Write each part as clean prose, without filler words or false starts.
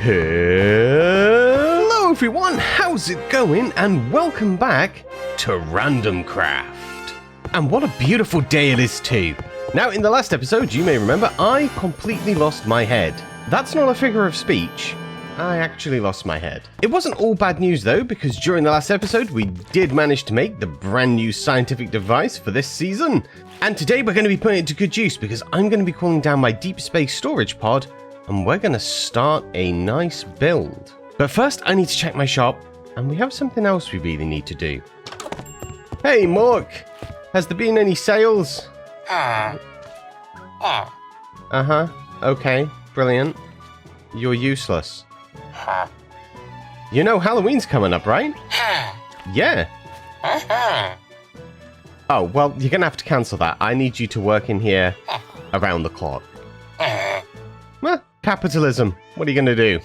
Hello everyone, how's it going? And welcome back to Randomcraft. And what a beautiful day it is too. Now in the last episode, you may remember, I completely lost my head. That's not a figure of speech. I actually lost my head. It wasn't all bad news though, because during the last episode, we did manage to make the brand new scientific device for this season. And today we're going to be putting it to good use because I'm going to be calling down my deep space storage pod and we're going to start a nice build. But first I need to check my shop and we have something else we really need to do. Hey Mork, has there been any sales? Okay, brilliant. You're useless. You know Halloween's coming up, right? Yeah. Oh, well, you're going to have to cancel that. I need you to work in here around the clock. Capitalism. What are you going to do?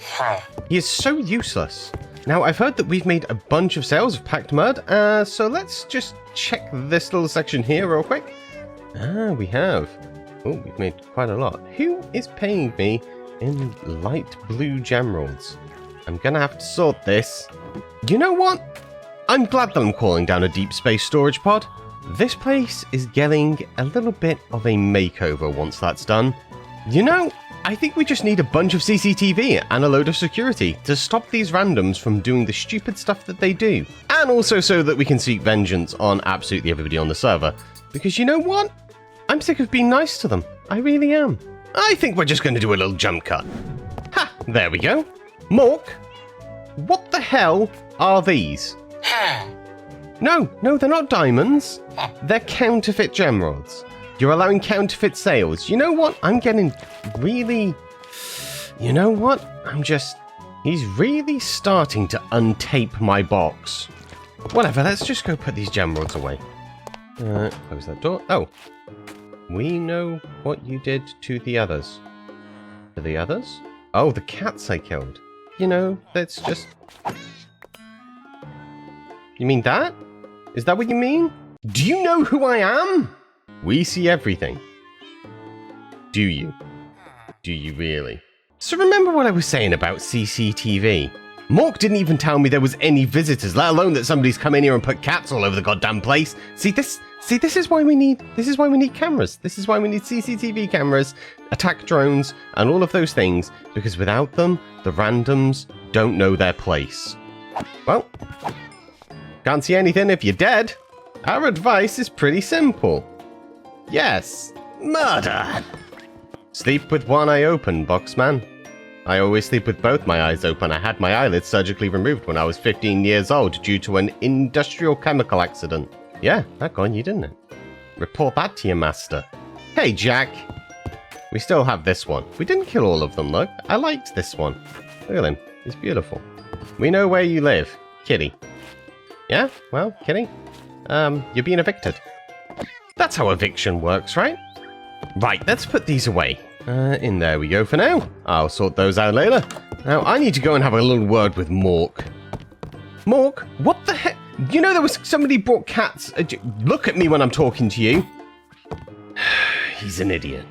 He is so useless. Now, I've heard that we've made a bunch of sales of packed mud, so let's just check this little section here real quick. We have. Oh, we've made quite a lot. Who is paying me in light blue gemeralds? I'm going to have to sort this. You know what? I'm glad that I'm calling down a deep space storage pod. This place is getting a little bit of a makeover once that's done. You know, I think we just need a bunch of CCTV and a load of security to stop these randoms from doing the stupid stuff that they do. And also so that we can seek vengeance on absolutely everybody on the server. Because you know what? I'm sick of being nice to them. I really am. I think we're just going to do a little jump cut. Ha! There we go. Mork, what the hell are these? No, they're not diamonds. They're counterfeit gemeralds. You're allowing counterfeit sales. You know what? I'm getting really... You know what? He's really starting to untape my box. Whatever, let's just go put these gemeralds away. Close that door. Oh. We know what you did to the others. To the others? Oh, the cats I killed. You know, that's just... You mean that? Is that what you mean? Do you know who I am? We see everything. Do you? Do you really? So remember what I was saying about CCTV? Mork didn't even tell me there was any visitors, let alone that somebody's come in here and put cats all over the goddamn place. This is why we need cameras. This is why we need CCTV cameras, attack drones, and all of those things, because without them, the randoms don't know their place. Well, can't see anything if you're dead. Our advice is pretty simple. Yes, murder. Sleep with one eye open, Boxman. I always sleep with both my eyes open. I had my eyelids surgically removed when I was 15 years old due to an industrial chemical accident. Yeah, that got on you, didn't it? Report that to your master. Hey, Jack. We still have this one. We didn't kill all of them, look. I liked this one. Look at him. He's beautiful. We know where you live. Kitty. Yeah? Well, Kitty. You're being evicted. That's how eviction works, right? Right, let's put these away. In there we go for now. I'll sort those out later. Now, I need to go and have a little word with Mork. Mork, what the heck? You know there was somebody brought cats... Look at me when I'm talking to you. He's an idiot.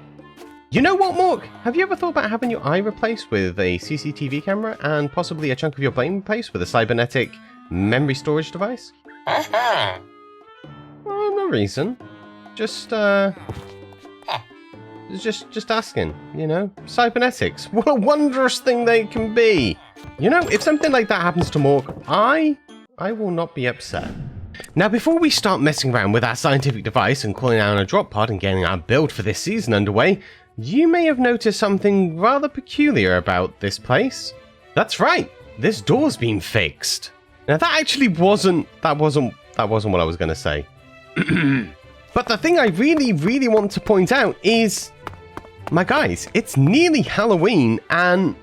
You know what, Mork? Have you ever thought about having your eye replaced with a CCTV camera and possibly a chunk of your brain replaced with a cybernetic memory storage device? Well, no reason. Just asking, you know? Cybernetics. What a wondrous thing they can be. You know, if something like that happens to Mork, I will not be upset. Now, before we start messing around with our scientific device and calling down a drop pod and getting our build for this season underway, you may have noticed something rather peculiar about this place. That's right, this door's been fixed. Now, that actually wasn't what I was going to say. But the thing I really want to point out is, my guys, it's nearly Halloween and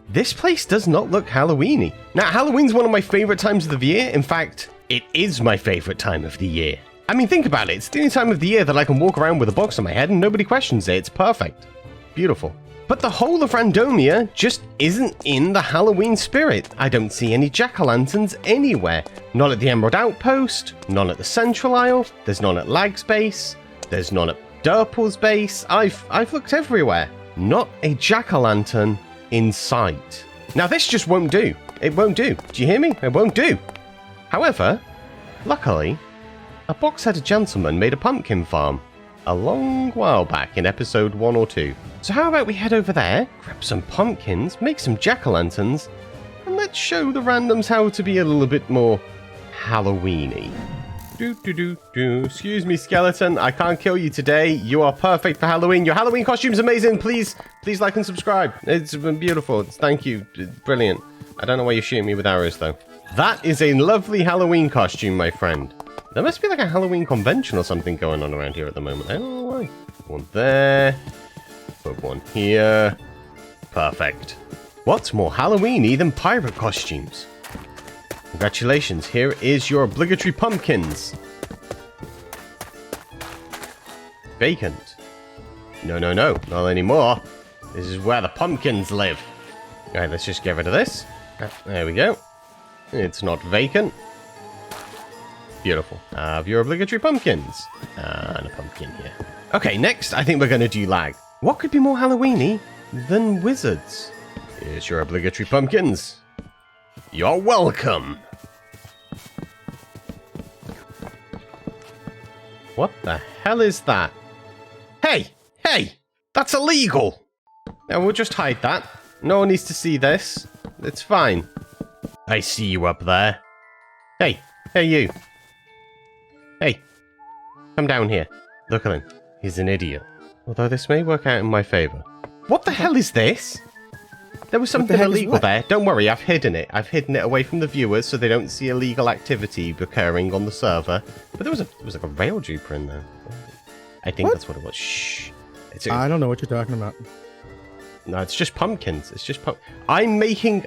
this place does not look Halloweeny. Now, Halloween's one of my favorite times of the year. In fact, it is my favorite time of the year. I mean, think about it. It's the only time of the year that I can walk around with a box on my head and nobody questions it. It's perfect. Beautiful. But the whole of Randomia just isn't in the Halloween spirit. I don't see any jack-o'-lanterns anywhere. Not at the Emerald Outpost, none at the Central Isle, there's none at Lag's base, there's none at Derpol's base. I've looked everywhere. Not a jack-o'-lantern in sight. Now, this just won't do. It won't do. Do you hear me? It won't do. However, luckily, a box-headed gentleman made a pumpkin farm a long while back in episode 1 or 2. So how about we head over there, grab some pumpkins, make some jack-o'-lanterns, and let's show the randoms how to be a little bit more Halloween-y. Excuse me, skeleton. I can't kill you today. You are perfect for Halloween. Your Halloween costume's amazing. Please like and subscribe. It's beautiful. Thank you. Brilliant. I don't know why you're shooting me with arrows, though. That is a lovely Halloween costume, my friend. There must be like a Halloween convention or something going on around here at the moment. I don't know why. One there. Put one here. Perfect. What's more Halloween-y than pirate costumes? Congratulations, here is your obligatory pumpkins. Vacant. No, not anymore. This is where the pumpkins live. Alright, let's just get rid of this. There we go. It's not vacant. Beautiful. Have your obligatory pumpkins. And a pumpkin here. Okay, next, I think we're going to do lag. What could be more Halloween-y than wizards? Here's your obligatory pumpkins. You're welcome. What the hell is that? Hey! That's illegal! Now we'll just hide that. No one needs to see this. It's fine. I see you up there. Hey you. Hey, come down here. Look at him. He's an idiot. Although this may work out in my favor. What the hell is this? There was something illegal there. Don't worry, I've hidden it. I've hidden it away from the viewers so they don't see illegal activity occurring on the server. But there was like a rail juper in there. I think that's what it was. Shh. I don't know what you're talking about. No, it's just pumpkins. It's just I'm making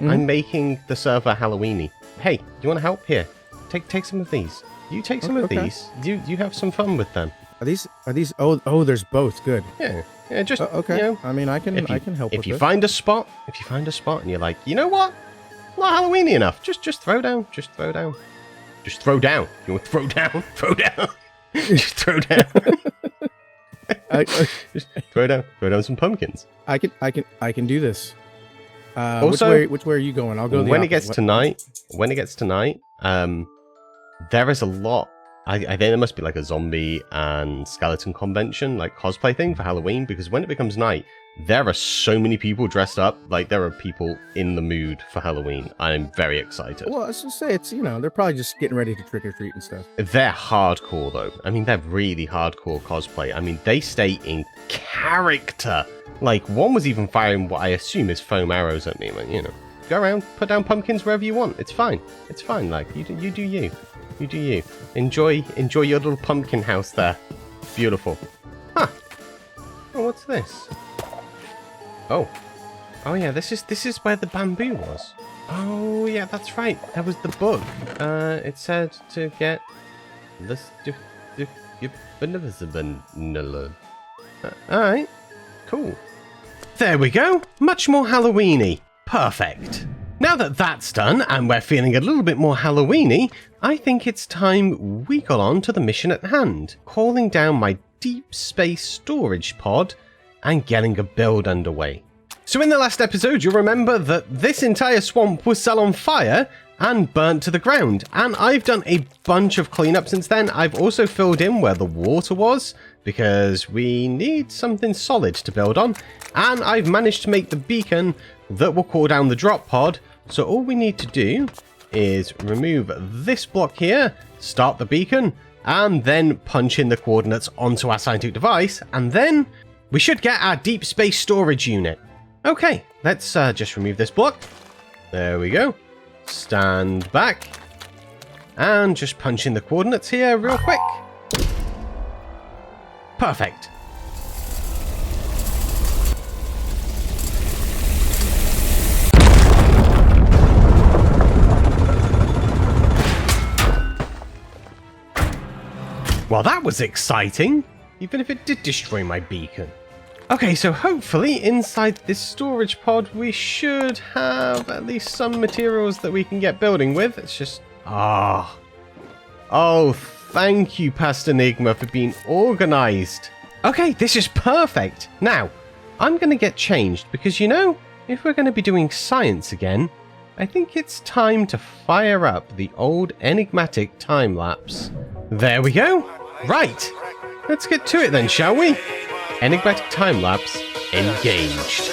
the server Halloween-y. Hey, you want to help? Here, take some of these. You take some of these. You have some fun with them. Are these? Oh, there's both. Good. Yeah, just okay. You know, I mean, I can help. If you find a spot, and you're like, you know what, not Halloween-y enough. Just throw down. Just throw down. You want to throw down? Throw down. Just throw down. Just throw down some pumpkins. I can do this. Also, which way are you going? I'll go. When it gets to night, there is a lot. I think there must be like a zombie and skeleton convention, like cosplay thing for Halloween, because when it becomes night, there are so many people dressed up. Like, there are people in the mood for Halloween. I'm very excited. Well, I was just say, it's, they're probably just getting ready to trick or treat and stuff. They're hardcore, though. I mean, they're really hardcore cosplay. I mean, they stay in character. Like, one was even firing what I assume is foam arrows at me. Like, go around, put down pumpkins wherever you want. It's fine. It's fine. Like, you do you. You do you. Enjoy your little pumpkin house there. Beautiful. Huh. Oh, what's this? Oh yeah, this is where the bamboo was. Oh yeah, that's right. That was the book. It said to get this. Alright, cool. There we go. Much more Halloween-y. Perfect. Now that that's done, and we're feeling a little bit more Halloween-y, I think it's time we got on to the mission at hand, calling down my deep space storage pod and getting a build underway. So in the last episode, you'll remember that this entire swamp was set on fire and burnt to the ground, and I've done a bunch of cleanup since then. I've also filled in where the water was, because we need something solid to build on, and I've managed to make the beacon that will call down the drop pod. So all we need to do is remove this block here, start the beacon, and then punch in the coordinates onto our scientific device, and then we should get our deep space storage unit. Okay, let's just remove this block. There we go. Stand back. And just punch in the coordinates here real quick. Perfect. Well, that was exciting, even if it did destroy my beacon. Okay, so hopefully inside this storage pod we should have at least some materials that we can get building with. It's just... Oh, thank you, Past Enigma, for being organized. Okay, this is perfect. Now, I'm going to get changed because, if we're going to be doing science again, I think it's time to fire up the old enigmatic time lapse. There we go. Right. Let's get to it then, shall we? Enigmatic time lapse engaged.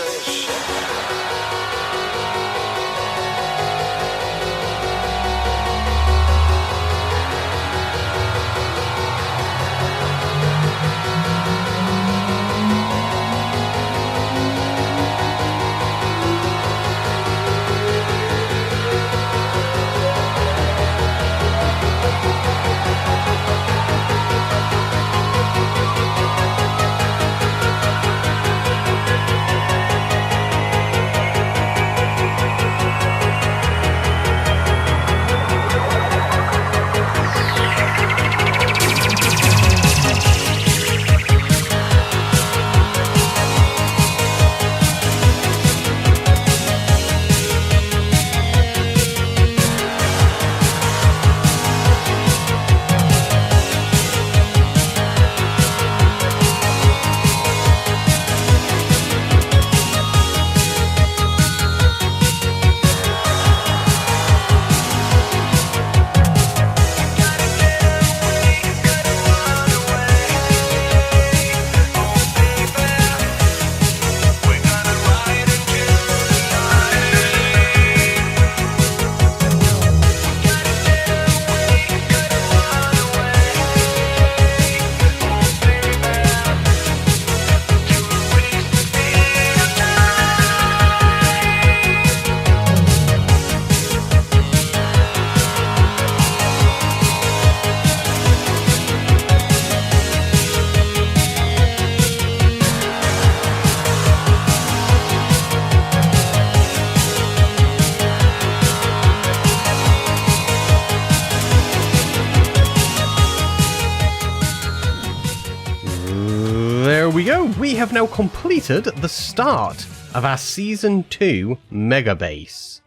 There we go. We have now completed the start of our Season 2 Megabase.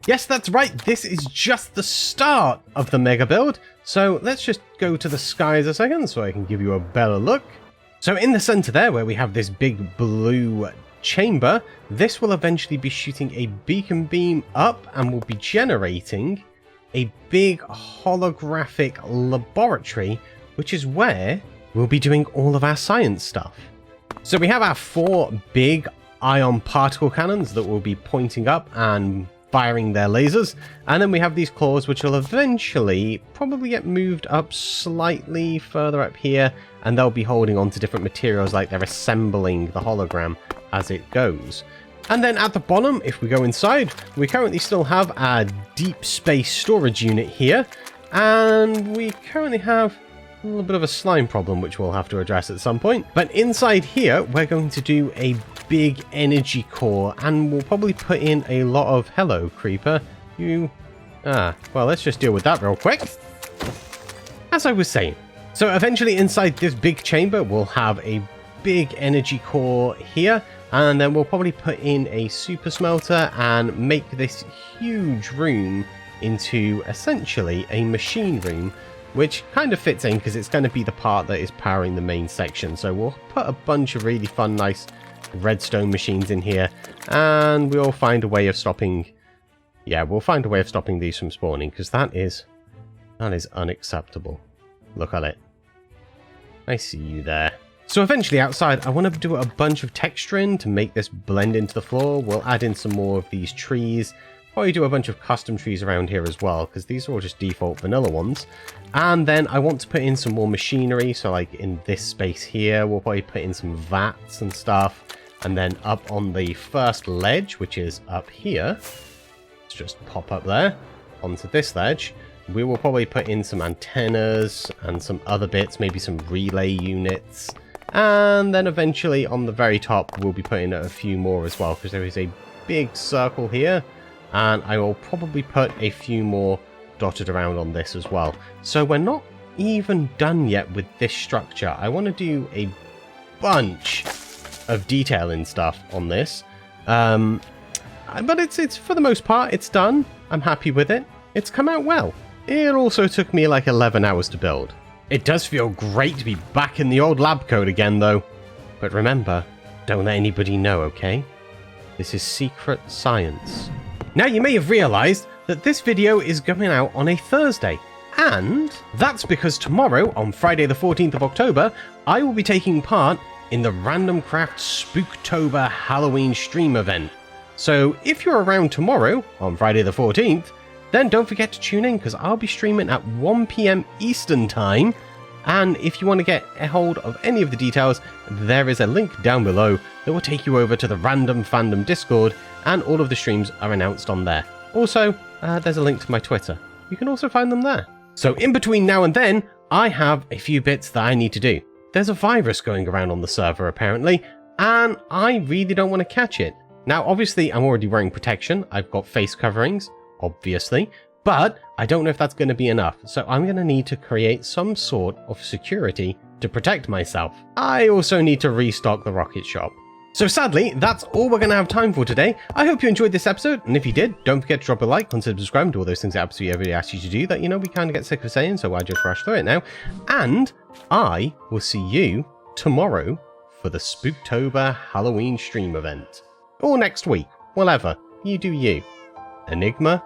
Yes, that's right. This is just the start of the mega build. So let's just go to the skies a second so I can give you a better look. So in the center there, where we have this big blue chamber, this will eventually be shooting a beacon beam up and will be generating a big holographic laboratory, which is where we'll be doing all of our science stuff. So we have our 4 big ion particle cannons that will be pointing up and firing their lasers, and then we have these claws which will eventually probably get moved up slightly further up here, and they'll be holding on to different materials like they're assembling the hologram as it goes. And then at the bottom, if we go inside, we currently still have our deep space storage unit here, and we currently have a little bit of a slime problem which we'll have to address at some point. But inside here, we're going to do a big energy core, and we'll probably put in a lot of... Hello, creeper. You... well, let's just deal with that real quick. As I was saying, so eventually inside this big chamber, we'll have a big energy core here, and then we'll probably put in a super smelter and make this huge room into essentially a machine room, which kind of fits in because it's going to be the part that is powering the main section. So we'll put a bunch of really fun, nice redstone machines in here, and we'll find a way of stopping... Yeah, we'll find a way of stopping these from spawning, because that is unacceptable. Look at it. I see you there. So eventually outside, I want to do a bunch of texturing to make this blend into the floor. We'll add in some more of these trees. Probably do a bunch of custom trees around here as well, because these are all just default vanilla ones. And then I want to put in some more machinery, so like in this space here, we'll probably put in some vats and stuff. And then up on the first ledge, which is up here, let's just pop up there onto this ledge. We will probably put in some antennas and some other bits, maybe some relay units. And then eventually on the very top, we'll be putting a few more as well, because there is a big circle here. And I will probably put a few more dotted around on this as well. So we're not even done yet with this structure. I want to do a bunch of detailing stuff on this. But it's for the most part, it's done. I'm happy with it. It's come out well. It also took me like 11 hours to build. It does feel great to be back in the old lab code again though. But remember, don't let anybody know, okay? This is secret science. Now, you may have realized that this video is going out on a Thursday. And that's because tomorrow, on Friday the 14th of October, I will be taking part in the Randomcraft Spooktober Halloween stream event. So if you're around tomorrow, on Friday the 14th, then don't forget to tune in because I'll be streaming at 1 PM Eastern Time. And if you want to get a hold of any of the details, there is a link down below that will take you over to the Random Fandom Discord, and all of the streams are announced on there. Also, there's a link to my Twitter. You can also find them there. So in between now and then, I have a few bits that I need to do. There's a virus going around on the server apparently, and I really don't want to catch it. Now obviously I'm already wearing protection, I've got face coverings, obviously, but I don't know if that's going to be enough, so I'm going to need to create some sort of security to protect myself. I also need to restock the rocket shop. So sadly, that's all we're going to have time for today. I hope you enjoyed this episode, and if you did, don't forget to drop a like, consider subscribing to all those things that absolutely everybody asks you to do that, you know, we kind of get sick of saying, so I just rush through it now. And I will see you tomorrow for the Spooktober Halloween stream event. Or next week, whatever. You do you. Enigma